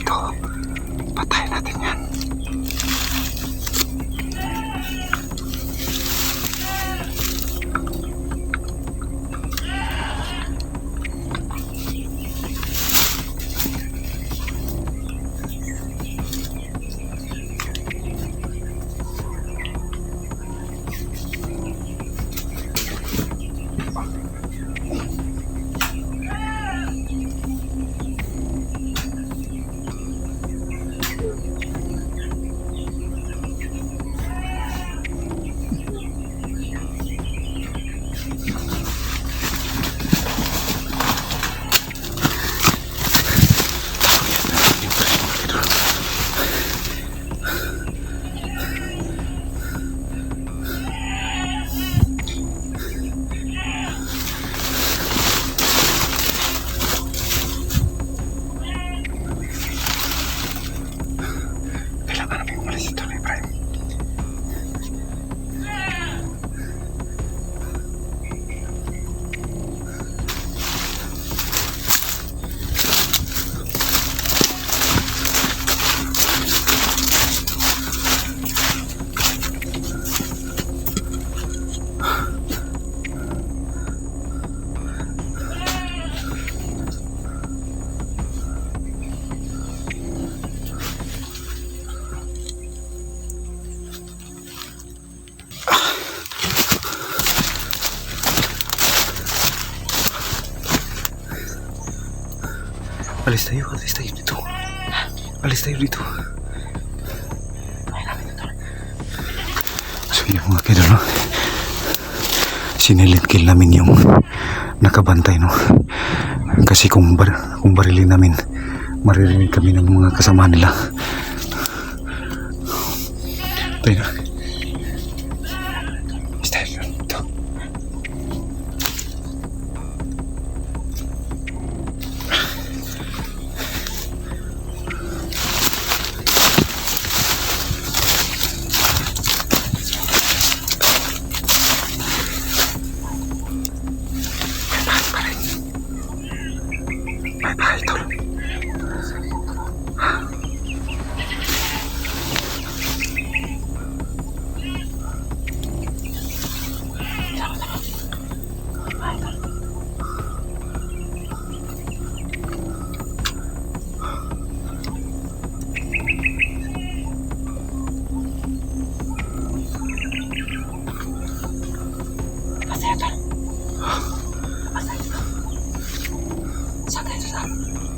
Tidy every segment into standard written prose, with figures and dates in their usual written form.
dito. Patayin natin yan. Alis tayo dito. Alis tayo dito. So yun mga kaido, no? Sinilid kill namin yung nakabantay, no? Kasi kung barilin namin, maririnig kami ng mga kasama nila. Tayo na. Alis tayo dito.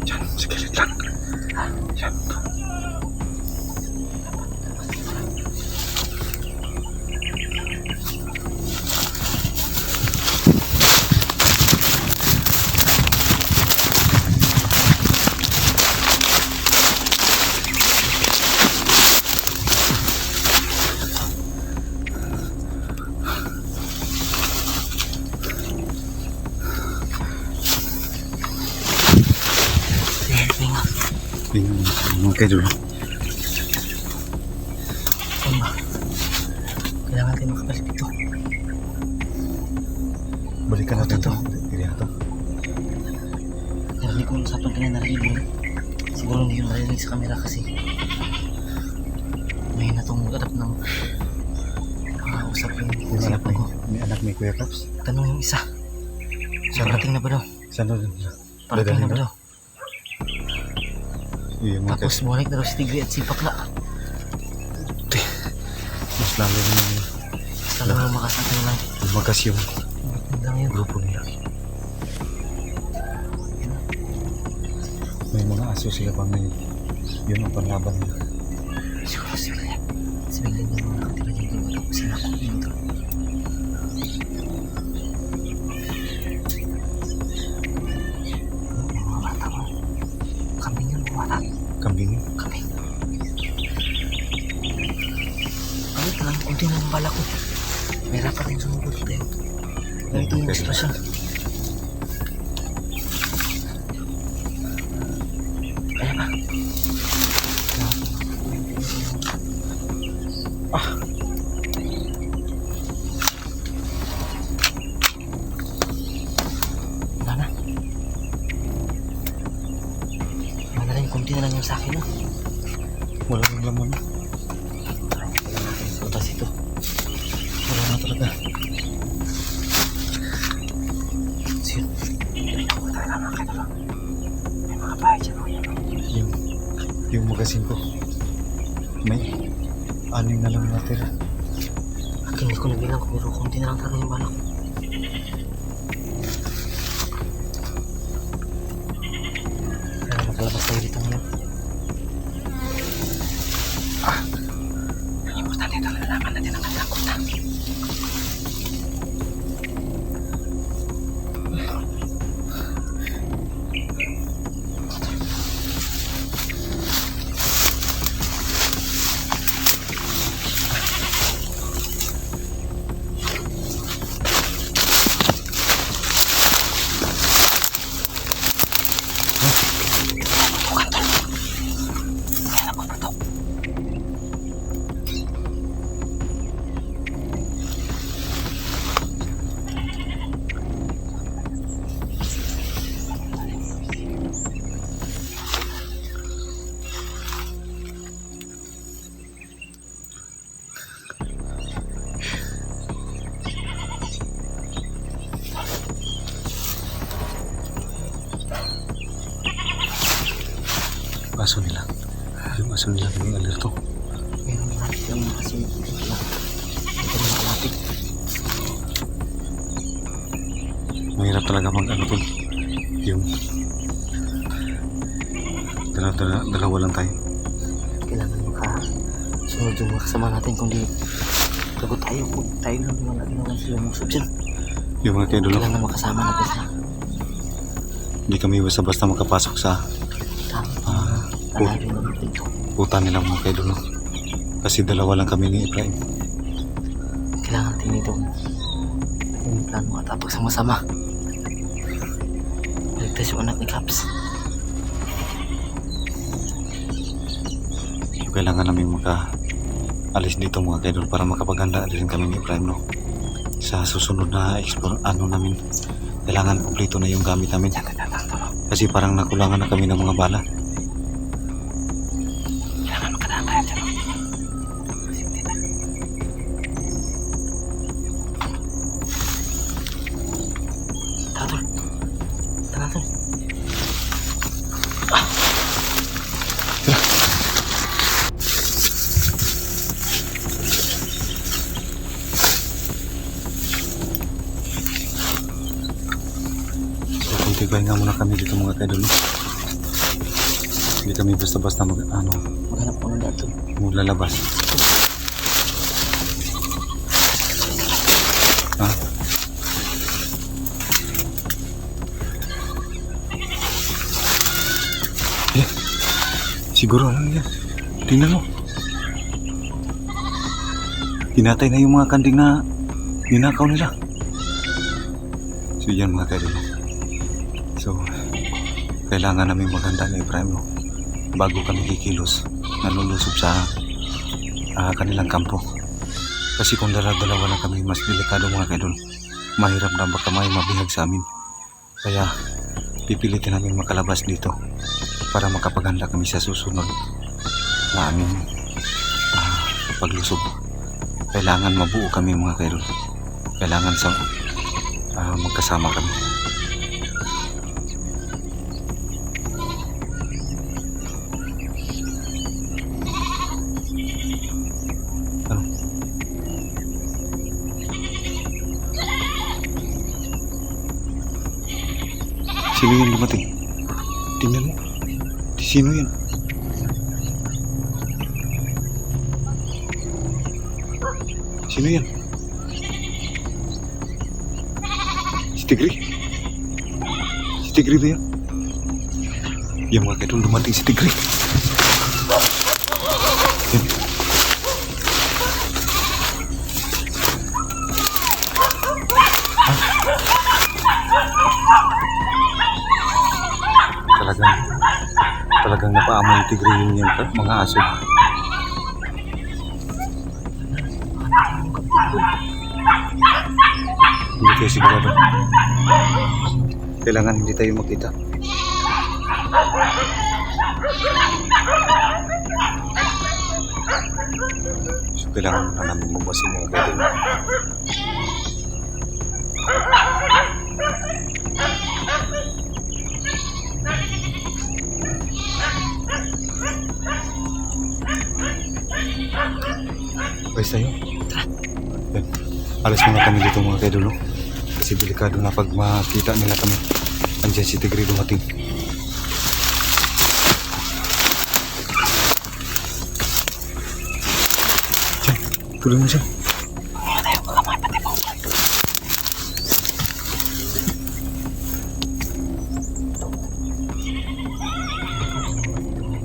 Yan, sikilid lang. Yan. Mga kaidol. Kailangan natin makabalik dito. Balikan natin ito. Narinig ko yung usapan kanina, narinig mo. Siguro hindi yung narinig sa camera kasi may natong mag-adap ng usap yung usapan ko. May anak may Kuya Caps. Tanong yung isa. Parating na ba daw? Saan na? Parating na ba daw? Tapos Tapos bumalik na daw si Tigre at si Pakla. mas lalo na Talagang lumakas na tayo lang. lumagas yung Lang yun. grupo nila. May mga aso sila pa ngayon. Yun ang panlaban nila. Siguro sila yan. Sabihin din yung mga nakatira dito. Wala ko sila kung dito. Mga bata ko. Kambing yun, mga bata. Kambing. Kambing. Ay, talang kunti na yung bala ko. May rapat yung sumugod tayo. Ganito yung sitwasyon. Kaya ba? Wala na. Kunti na lang yung sakit. Okay na. Wala nang laman. Wala natin sa labas ito. Wala na talaga. So yun. Ako tayo naman kayo lang. May mga bahay dyan. Yung magasin ko. May aning na lang natira. Hindi ko nabilang ko pero kunti na lang talaga yung balak. Kaya makalabas tayo dito ngayon. Ang importante ito, nalaman natin ang kanilang kuta. Aso nila. Yung aso nila kaming alerto. Meron malapit lang mga kasi dito lang. Dito lang malapit. Mahirap talaga mag-ano to. Yung dalawa lang tayo. Kailangan makasunod yung mga kasama natin kundi lagot tayo kung tayo lang naman natin naman sila musog dyan. Yung mga kayo dulo. Kailangan makasama natin sila. Hindi kami basta-basta makapasok sa Alagin naman dito. puta nila mga kayo dulo. Kasi dalawa lang kami ni Efraim. Kailangan natin ito yung plan mo at pagsama-sama. Baligtas yung anak ni Caps. Kailangan namin alis dito mga kayo dulo para makapaganda din kami ni Efraim, no? Sa susunod na explore namin, kailangan kumpleto na yung gamit namin. Kasi parang nakulangan na kami ng mga bala. Kailangan makadaan tayo dyan. Tara, tol. Tibay nga muna kami dito mga kayo dulo. Hindi kami basta-basta Maghanap ko ng dato. lalabas. Ha? Siguro ano yan? Tingnan mo. Pinatay na yung mga kanding na ninakaw nila. So yan mga kayo dulo. So, kailangan namin maghanda ni Efraim, no? Bago kami kikilos, nalulusob sa kanilang kampo. Kasi kung dalawa lang kami, mas delikado mga kaidol. Mahirap na baka may mabihag sa amin. Kaya, pipilitin namin makalabas dito para makapaghanda kami sa susunod na aming paglusob. Kailangan mabuo kami mga kaidol. Kailangan magkasama kami. Sino yan dumating? Tingnan mo. Sino yan? Sino yan? Si Tigri? Si Tigri ba yan? Yan mga kaidol, dumating si Tigri. Yan. Talagang napaamoy yung Tigri yung mga aso. Hindi tayo sigurado. Kailangan hindi tayo makita. kailangan na namin mabasin mga kaidol. Ayos tayo. Yan. Alas muna kami dito mga kaidol. No? Kasi delikado na pag makita nila kami. Andiyan si Tigre dumating. Diyan, tuloy mo siya.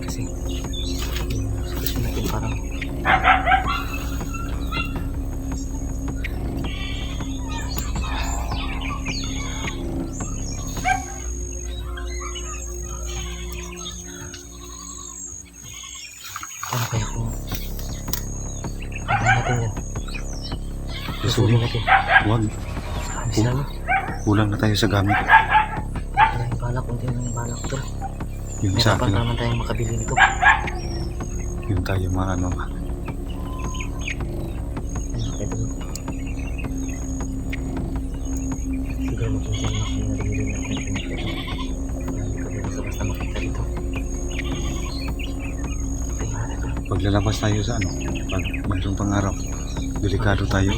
Kasi sitwasyon natin parang ano kaya kung ano natin yan? Susulin natin. Huwag. Ayos na no? Kulang na tayo sa gamit. Wala yung balak, kunti na yung balak tol. Yung May sa kapan akin, naman tayong makabili nito. yung tayo mga ano. Ano kaya doon? Siguro mapunta na kami na bumili natin yung ito. Hindi kami basta makita dito. Tingnan natin. Pag lalabas tayo sa ano, pag mayroong pangarap, delikado tayo.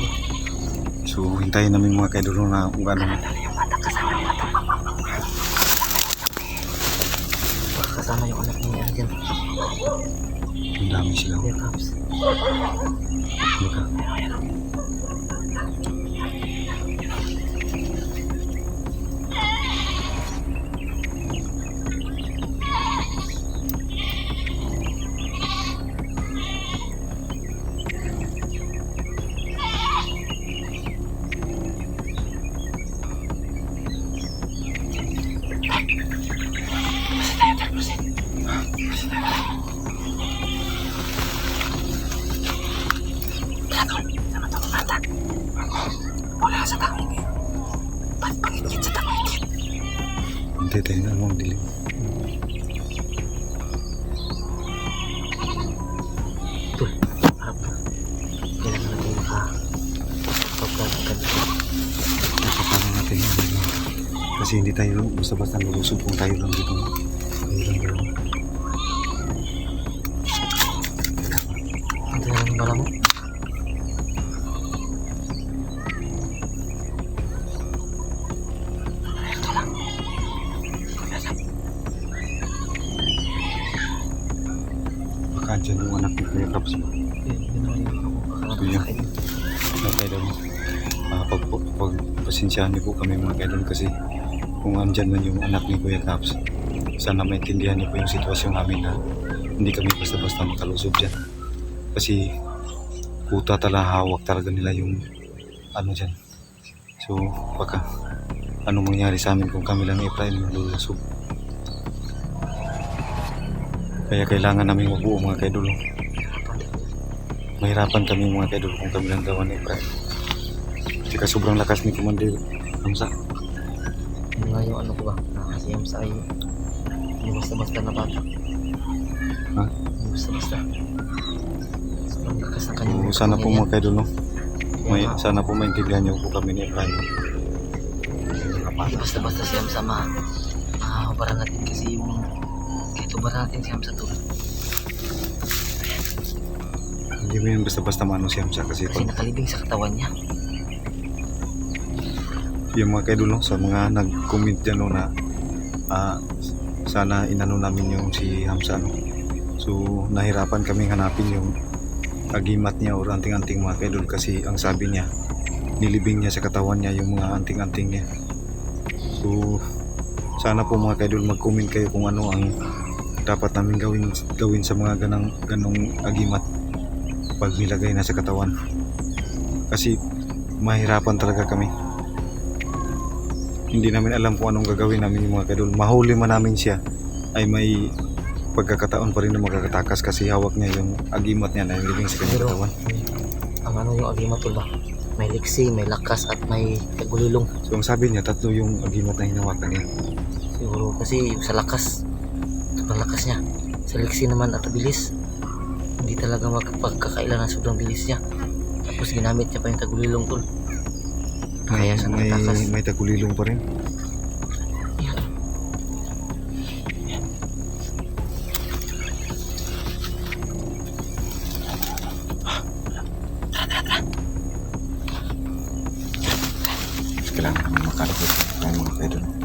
So, hintayin namin mga kaidol na kung ano. Yung anak, kasama yung anak. Baka kasama yung anak ni Arjen. Ang dami sila. Kuya Caps. Baka. Wala sa tanging ngayon. Ba't pangit sa tanging? Hintay tayo na mong dilim. Tul, harap na. Kailangan natin makapagkagad. Napapano natin yung ano. Kasi hindi tayo basta-basta lulusog kung tayo lang dito. Tayo lang dalawa. Ang tayo ng bala mo. Baka andyan yung anak ni Kuya Caps mo. So yun. Mga kaidol, pagpasensyahan niyo po kami mga kaidol kasi kung andyan man yung anak ni Kuya Caps, sana maintindihan niyo po yung sitwasyon namin na hindi kami basta-basta makalusog dyan. Kasi puta hawak talaga nila yung ano dyan. So baka anong mangyari sa amin kung kami lang Efraim yung lulusog. Kaya kailangan namin mabuo mga kaidol. Mahirapan kami mga kaidol kung kami lang gawan ni Efraim. Tsaka sobrang lakas ni Commander Hamza. Yun nga yung ano ko ba? Nakasiyam sa ayo. Hindi basta-basta na bata. Ha? Hindi basta-basta. Sobrang lakas ng kanyang So, sana po mga kaidol, no? Kaya nga, Sana po maintindihan niyo po kami ni Efraim. hindi basta-basta siyam sa mahahabaran natin kasi yung kahit ubaran natin siyam sa tulad. Hindi mo yun basta-basta mano si Hamza kasi Kasi nakalibing sa katawan niya. yung mga kaidol, no? Sa mga nag-comment dyan, no, na sana inano namin yung si Hamza, no? So nahirapan kami hanapin yung agimat niya o anting-anting mga kaidol kasi ang sabi niya nilibing niya sa katawan niya yung mga anting-anting niya. So sana po mga kaidol mag-comment kayo kung ano ang dapat namin gawin sa mga ganong agimat pag nilagay na sa katawan kasi mahirapan talaga kami. Hindi namin alam kung anong gagawin namin yung mga kaidol. Mahuli man namin siya ay may pagkakataon pa rin na magkakatakas kasi hawak niya yung agimat niya na nilibing sa kanyang Pero katawan. ang ano yung agimatul ba? May liksi, may lakas at may kagulilong. So ang sabi niya, 3 yung agimat na hinawakan niya. Siguro kasi sa lakas, sobrang lakas niya. Sa liksi naman at bilis, hindi hindi talaga makapagkakailan ng sobrang bilis niya. Tapos ginamit niya pa yung tagulilong tol. Kaya siya nakatakas. may tagulilong pa rin. Yan. Kailangan namin makalapit tayo mga kaidol.